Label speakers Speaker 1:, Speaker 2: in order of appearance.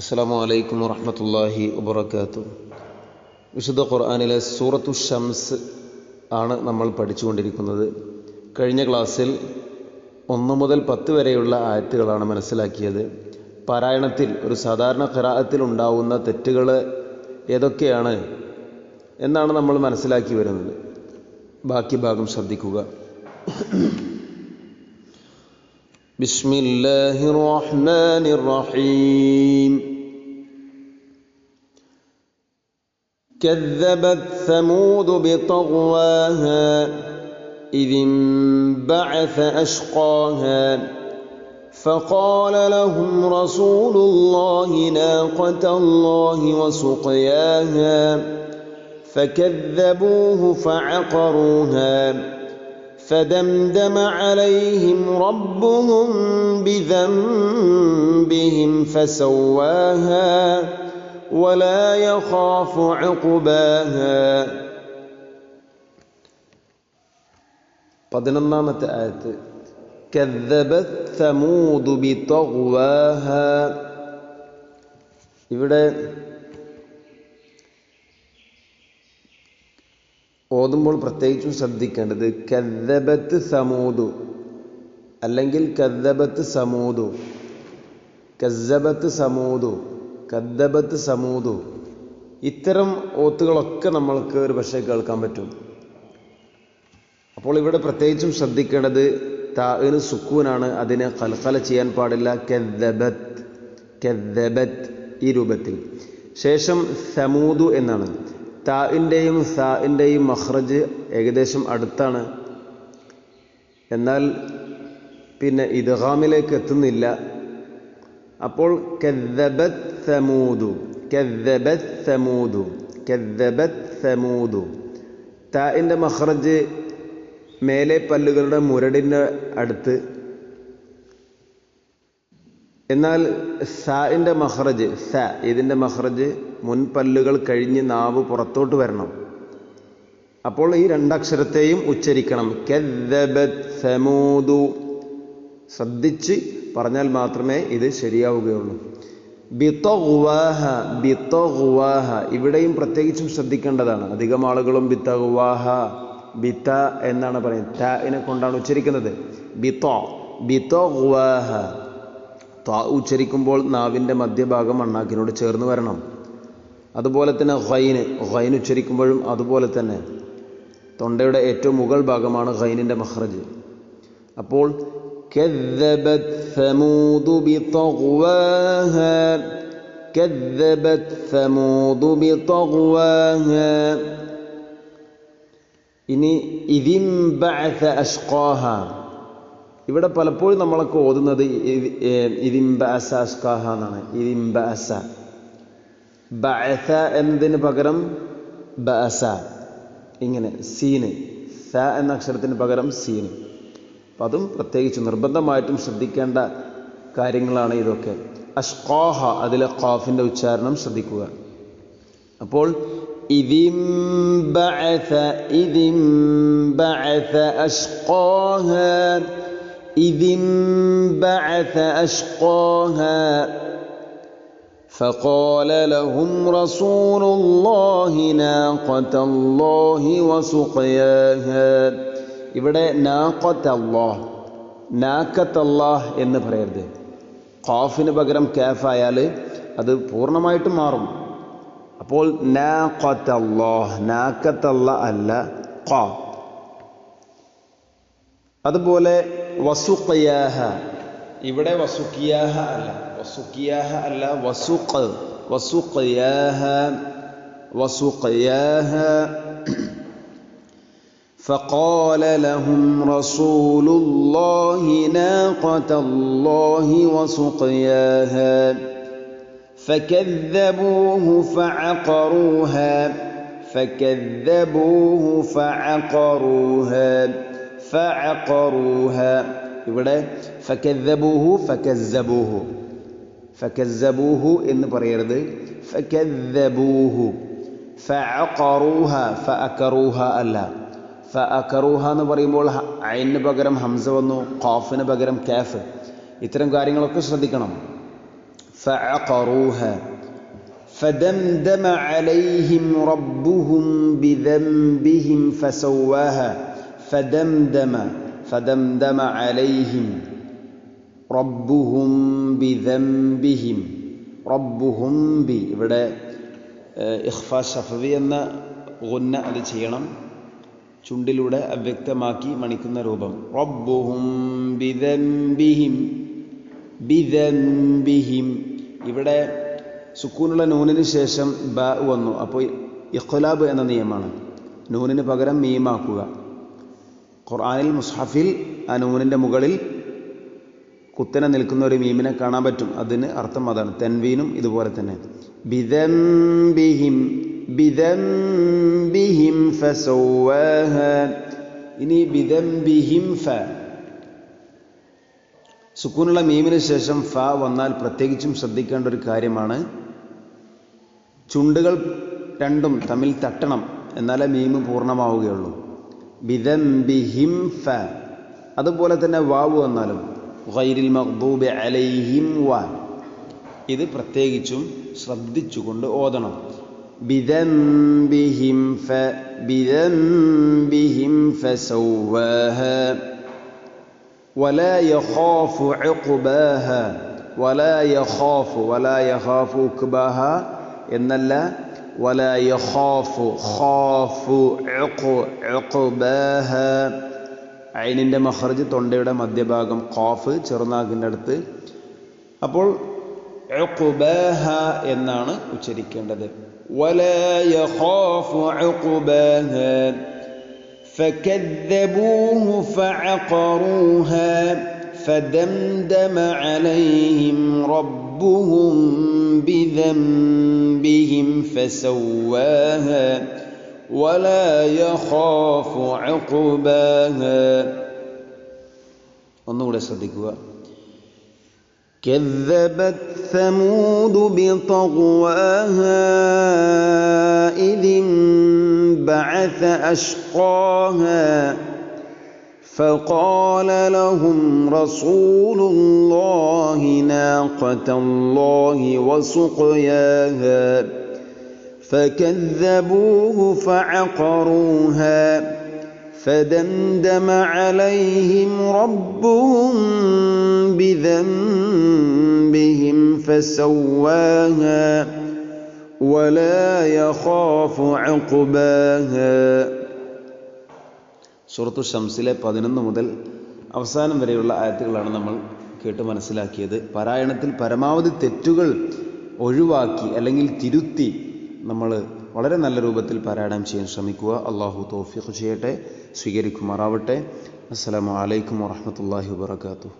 Speaker 1: അസ്സലാമു അലൈക്കും വറഹ്മത്തുള്ളാഹി വബറകാതുഹു. വിശുദ്ധ ഖുർആനിലെ സൂറത്തു ഷംസ് ആണ് നമ്മൾ പഠിച്ചുകൊണ്ടിരിക്കുന്നത്. കഴിഞ്ഞ ക്ലാസ്സിൽ 1 മുതൽ 10 വരെയുള്ള ആയത്തുകളാണ് മനസ്സിലാക്കിയത്. പാരായണത്തിൽ ഒരു സാധാരണ ഖിറാഅത്തിൽ ഉണ്ടാവുന്ന തെറ്റുകൾ ഏതൊക്കെയാണ് എന്നാണ് നമ്മൾ മനസ്സിലാക്കി വരുന്നത്. ബാക്കി ഭാഗം ശ്രദ്ധിക്കുക. ബിസ്മില്ലാഹിർ റഹ്മാനിർ റഹീം. كذبت ثمود بطغواها إذ انبعث أشقاها فقال لهم رسول الله ناقة الله وسقياها فكذبوه فعقروها فدمدم عليهم ربهم بذنبهم فسواها ولا يخاف عقباها. 11-ാമത്തെ ആയത്ത് കദ്ദബത് സമൂദ് ബിതഗ്വാഹ. ഇവിടെ ഓതുമ്പോൾ പ്രത്യേകിച്ചും ശ്രദ്ധിക്കേണ്ടത് കദ്ദബത്ത് സമൂദു അല്ലെങ്കിൽ കദ്ദബത്ത് സമൂദു, കസ്സബത്ത് സമൂദു, കദ്ദബത്ത് സമൂദു. ഇത്തരം ഓത്തുകളൊക്കെ നമ്മൾക്ക് ഒരു പക്ഷേ കേൾക്കാൻ പറ്റും. അപ്പോൾ ഇവിടെ പ്രത്യേകിച്ചും ശ്രദ്ധിക്കേണ്ടത് താഇന് സുക്കൂനാണ്, അതിനെ ഖൽഖല ചെയ്യാൻ പാടില്ല. കദ്ദബത്, കദ്ദബത് ഈ രൂപത്തിൽ. ശേഷം സമൂദു എന്നാണ്. താഇൻ്റെയും സാഇൻ്റെയും മഖ്റജ് ഏകദേശം അടുത്താണ്, എന്നാൽ പിന്നെ ഇദ്ഗാമിലേക്ക് എത്തുന്നില്ല. അപ്പോൾ കദ്ദബത് സമൂദു, കദ്ദബത് സമൂദു, കദ്ദബത് സമൂദു. താഇൻ്റെ മഖ്റജ് മേലെ പല്ലുകളുടെ മുരടിൻ്റെ അടുത്ത്, എന്നാൽ സാഇൻ്റെ മഖ്റജ് സ, ഇതിൻ്റെ മഖ്റജ് മുൻപല്ലുകൾ കഴിഞ്ഞ് നാവ് പുറത്തോട്ട് വരണം. അപ്പോൾ ഈ രണ്ടക്ഷരത്തെയും ഉച്ചരിക്കണം. കദ്ദബത് സമൂദു. ശ്രദ്ധിച്ച് പറഞ്ഞാൽ മാത്രമേ ഇത് ശരിയാവുകയുള്ളൂ. ബിതഗ്വാഹ, ബിതഗ്വാഹ ഇവിടെയും പ്രത്യേകിച്ചും ശ്രദ്ധിക്കേണ്ടതാണ്. അധികം ആളുകളും ബിതഗ്വാഹ ബിത എന്നാണ് പറയുന്നത്, താഇനെ കൊണ്ടാണ് ഉച്ചരിക്കുന്നത്. ബിതഗ്വാഹ. ത ഉച്ചരിക്കുമ്പോൾ നാവിൻ്റെ മധ്യഭാഗം അണ്ണാക്കിനോട് ചേർന്ന് വരണം. അതുപോലെ തന്നെ ഖൈന്, ഖൈൻ ഉച്ചരിക്കുമ്പോഴും അതുപോലെ തന്നെ തൊണ്ടയുടെ ഏറ്റവും മുകൾ ഭാഗമാണ് ഖൈനിൻ്റെ മഖ്റജ്. അപ്പോൾ كذبت ثمود بطغواها كذبت ثمود بطغواها. ഇനി ഇതിംബഅസ അഷ്ഖാഹ. ഇവിടെ പലപ്പോഴും നമ്മളൊക്കെ ഓതുന്നത് ഇതിംബഅസ അഷ്ഖാഹ എന്നാണ്. ഇതിംബഅസ, ബഅസ എന്നതിന് പകരം ബഅസ, ഇങ്ങനെ സീന്, സ എന്ന അക്ഷരത്തിന് പകരം സീന്. അപ്പം അതും പ്രത്യേകിച്ച് നിർബന്ധമായിട്ടും ശ്രദ്ധിക്കേണ്ട കാര്യങ്ങളാണ് ഇതൊക്കെ. അഷ്ഖാഹ, അതിലെ ഖാഫിൻ്റെ ഉച്ചാരണം ശ്രദ്ധിക്കുക. അപ്പോൾ ഇതിംബഅസ, ഇതിംബഅസ അഷ്ഖാഹ, ഇതിംബഅസ അഷ്ഖാഹ فقال لهم رسول الله ناقة الله وسقياها. ഇവിടെ നാഖത്തല്ലാഹ്, നാഖത്തല്ലാഹ് എന്ന് പറയരുത്. ഖാഫിന് പകരം കാഫ് ആയാൽ അത് പൂർണ്ണമായിട്ടും മാറും. അപ്പോൾ നാഖത്തല്ലാഹ്, നാഖത്തല്ലാഹ് അല്ല ഖാ. അതുപോലെ വസുഖിയാഹ, ഇവിടെ വസുഖിയാഹ അല്ല, വസുഖിയാഹ അല്ല, വസുഖ്, വസുഖിയാഹ, വസുഖിയാഹ. فقال لهم رسول الله ناقة الله وسقياها فكذبوه فعقروها فكذبوه فعقروها فعقروها. ഇവിടെ ഫകദ്ദബൂഹു ഫകസ്സബൂഹു, ഫകസ്സബൂഹു എന്ന് പറയരുത്. ഫകദ്ദബൂഹു. ഫഅഖറൂഹ, ഫഅഖറൂഹ അല്ല. ഫഅഖറൂഹ എന്ന് പറയുമ്പോൾ ഐന് പകരം ഹംസ വന്നു, ഖാഫിന് പകരം കാഫ്. ഇത്തരം കാര്യങ്ങളൊക്കെ ശ്രദ്ധിക്കണം. فعقروها فدمدم عليهم ربهم بذنبهم فسواها فدمدم عليهم ربهم بذنبهم ربهم ഇവിടെ ഇഖ്ഫാ ശഫവി എന്ന ഗുന്ന അത് ചെയ്യണം. ചുണ്ടിലൂടെ അവ്യക്തമാക്കി മണിക്കുന്ന രൂപം. റബ്ബുഹും ബിദംബിഹിം ബിദംബിഹിം. ഇവിടെ സുക്കൂനുള്ള നൂനിന് ശേഷം ബ വന്നു. അപ്പോൾ ഇഖ്ലാബ് എന്ന നിയമമാണ്. നൂനിന് പകരം മീമാക്കുക. ഖുർആനിൽ മുസ്ഹഫിൽ ആ നൂനിൻ്റെ മുകളിൽ കുത്തനെ നിൽക്കുന്ന ഒരു മീമിനെ കാണാൻ പറ്റും. അതിന് അർത്ഥം അതാണ്. തൻവീനും ഇതുപോലെ തന്നെ. ബിദംബിഹിം ബിദംബിഹിം ഫസവ്വാഹ. ഇനി ബിദംബിഹിം ഫ സുക്കൂനുള്ള മീമിന് ശേഷം ഫ വന്നാൽ പ്രത്യേകിച്ചും ശ്രദ്ധിക്കേണ്ട ഒരു കാര്യമാണ്. ചുണ്ടുകൾ രണ്ടും തമ്മിൽ തട്ടണം, എന്നാലേ മീമ് പൂർണ്ണമാവുകയുള്ളൂ. ബിദംബിഹിം ഫ. അതുപോലെ തന്നെ വാവ് വന്നാലും ഗൈരിൽ മഗ്ദൂബി അലൈഹിം വ. ഇത് പ്രത്യേകിച്ചും ശ്രദ്ധിച്ചുകൊണ്ട് ഓതണം. ബിദംബിഹിം ഫ ബിദംബിഹിം ഫസവ്വാഹ വലാ യഖാഫു ഉഖ്ബാഹ. വലാ യഖാഫു ഉഖ്ബാഹ എന്നല്ല, വലാ യഖാഫു ഖാഫു ഉഖ്ബാഹ. ഐനിൻ്റെ മഖ്റജ് തൊണ്ടയുടെ മധ്യഭാഗം, ഖാഫ് ചെറുനാക്കിൻ്റെ അടുത്ത്. അപ്പോൾ ഉഖ്ബാഹ എന്നാണ് ഉച്ചരിക്കേണ്ടത്. വലാ യഖാഫു ഉഖ്ബാഹ فكذبوه فعقروها فدمدم عليهم ربهم بذنبهم فسواها ولا يخاف عقباها. ഒന്നുകൂടെ ശ്രദ്ധിക്കുക. كذبت ثمود بطغواها إذ انبعث أشقاها فقال لهم رسول الله ناقة الله وسقياها فكذبوه فعقروها فدمدم عليهم ربهم بذنبهم فسواها ولا يخاف عقباها. സൂറത്തു ശംസിലെ 11 മുതൽ അവസാനം വരെയുള്ള ആയത്തുകളാണ് നമ്മൾ കേട്ട് മനസ്സിലാക്കിയത്. പാരായണത്തിൽ പരമാവധി തെറ്റുകൾ ഒഴിവാക്കി അല്ലെങ്കിൽ തിരുത്തി നമ്മൾ വളരെ നല്ല രൂപത്തിൽ പാരായണം ചെയ്യാൻ ശ്രമിക്കുക. അള്ളാഹു തൗഫീഖ് ചെയ്യട്ടെ, സ്വീകരിക്കുമാറാവട്ടെ. അസ്സലാമു അലൈക്കും വറഹ്മത്തുള്ളാഹി വബറകാതുഹു.